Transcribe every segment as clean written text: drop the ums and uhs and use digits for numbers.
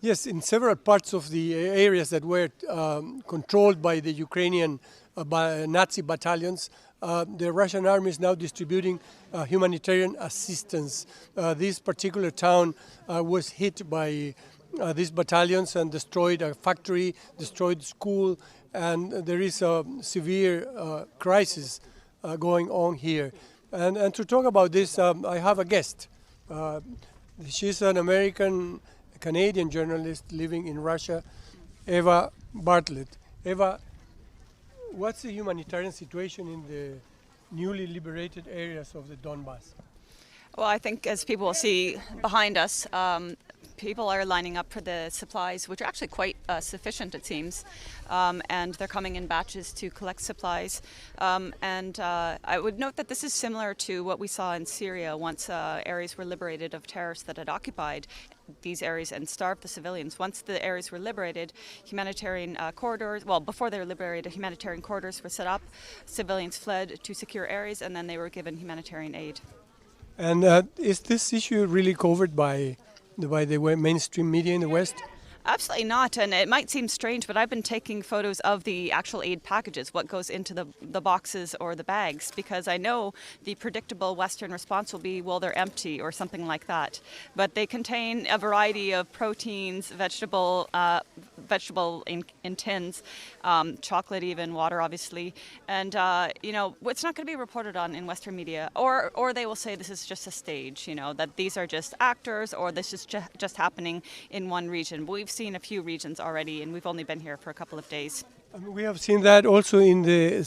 Yes, in several parts of the areas that were controlled by the Ukrainian Nazi battalions, the Russian army is now distributing humanitarian assistance. This particular town was hit by these battalions and destroyed a factory, destroyed school, and there is a severe crisis going on here. And to talk about this, I have a guest. She's an American Canadian journalist living in Russia, Eva Bartlett. Eva, what's the humanitarian situation in the newly liberated areas of the Donbass? Well, I think as people will see behind us, people are lining up for the supplies, which are actually quite sufficient, it seems, and they're coming in batches to collect supplies. I would note that this is similar to what we saw in Syria once areas were liberated of terrorists that had occupied these areas and starved the civilians. Once the areas were liberated, humanitarian corridors, well, before they were liberated, humanitarian corridors were set up, civilians fled to secure areas, and then they were given humanitarian aid. And is this issue really covered by the mainstream media in the West? Absolutely not, and it might seem strange, but I've been taking photos of the actual aid packages, what goes into the boxes or the bags, because I know the predictable Western response will be, well, they're empty or something like that. But they contain a variety of proteins, vegetable in tins, chocolate even, water obviously, and it's not going to be reported on in Western media, or they will say this is just a stage, that these are just actors, or this is just happening in one region. But we've seen a few regions already, and we've only been here for a couple of days. We have seen that also in the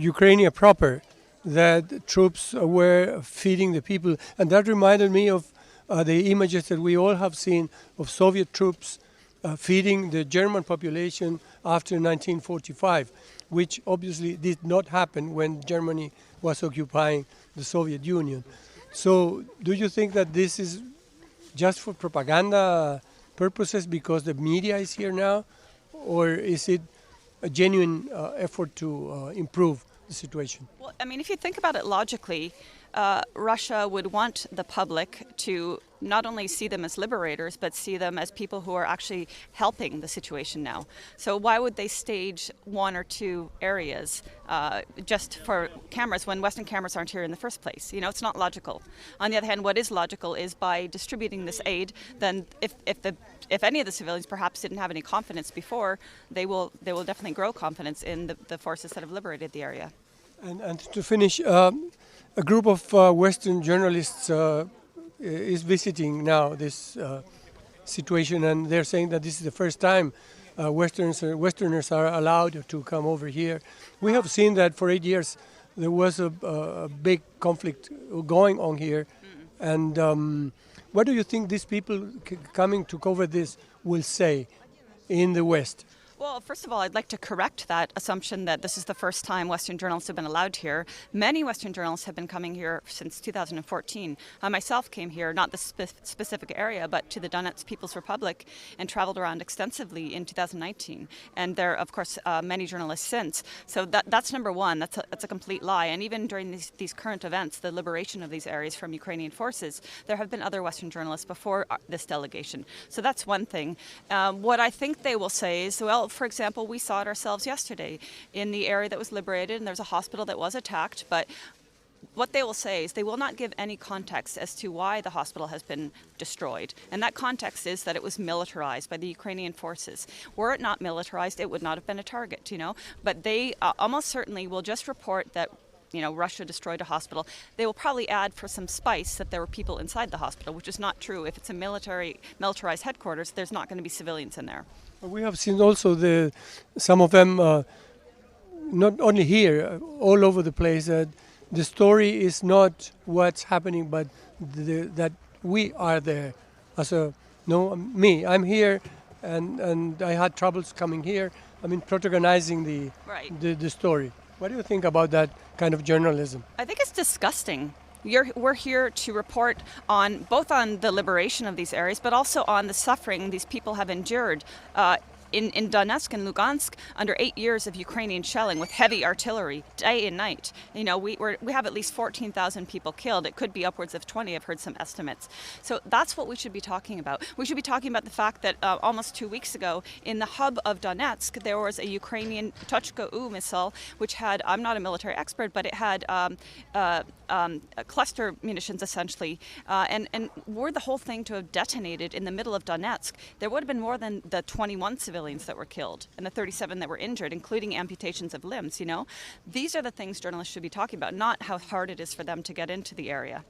Ukraine proper, that troops were feeding the people. And that reminded me of the images that we all have seen of Soviet troops feeding the German population after 1945, which obviously did not happen when Germany was occupying the Soviet Union. So do you think that this is just for propaganda purposes because the media is here now, or is it a genuine effort to improve the situation? Well, I mean, if you think about it logically, Russia would want the public to not only see them as liberators, but see them as people who are actually helping the situation now. So why would they stage one or two areas just for cameras when Western cameras aren't here in the first place? It's not logical. On the other hand, what is logical is by distributing this aid, then if any of the civilians perhaps didn't have any confidence before, they will definitely grow confidence in the forces that have liberated the area. And to finish, a group of Western journalists is visiting now this situation, and they're saying that this is the first time Westerners are allowed to come over here. We have seen that for 8 years there was a big conflict going on here. And what do you think these people coming to cover this will say in the West? Well, first of all, I'd like to correct that assumption that this is the first time Western journalists have been allowed here. Many Western journalists have been coming here since 2014. I myself came here, not the specific area, but to the Donetsk People's Republic, and traveled around extensively in 2019. And there are, of course, many journalists since. So that's number one. That's a complete lie. And even during these current events, the liberation of these areas from Ukrainian forces, there have been other Western journalists before this delegation. So that's one thing. What I think they will say is, well, for example, we saw it ourselves yesterday in the area that was liberated, and there's a hospital that was attacked, but what they will say is they will not give any context as to why the hospital has been destroyed. And that context is that it was militarized by the Ukrainian forces. Were it not militarized, it would not have been a target, But they almost certainly will just report that Russia destroyed a hospital. They will probably add for some spice that there were people inside the hospital, which is not true. If it's a militarized headquarters, there's not going to be civilians in there. We have seen also some of them, not only here, all over the place, that the story is not what's happening, but that we are there. I'm here, and I had troubles coming here. Protagonizing the story. What do you think about that kind of journalism? I think it's disgusting. We're here to report both on the liberation of these areas, but also on the suffering these people have endured. in Donetsk and Lugansk, under 8 years of Ukrainian shelling with heavy artillery, day and night, you know, we have at least 14,000 people killed. It could be upwards of 20. I've heard some estimates. So that's what we should be talking about. We should be talking about the fact that almost 2 weeks ago, in the hub of Donetsk, there was a Ukrainian Tochka-U missile, which had, I'm not a military expert, but it had cluster munitions essentially. And were the whole thing to have detonated in the middle of Donetsk, there would have been more than the 21 civilians that were killed and the 37 that were injured, including amputations of limbs, you know? These are the things journalists should be talking about, not how hard it is for them to get into the area.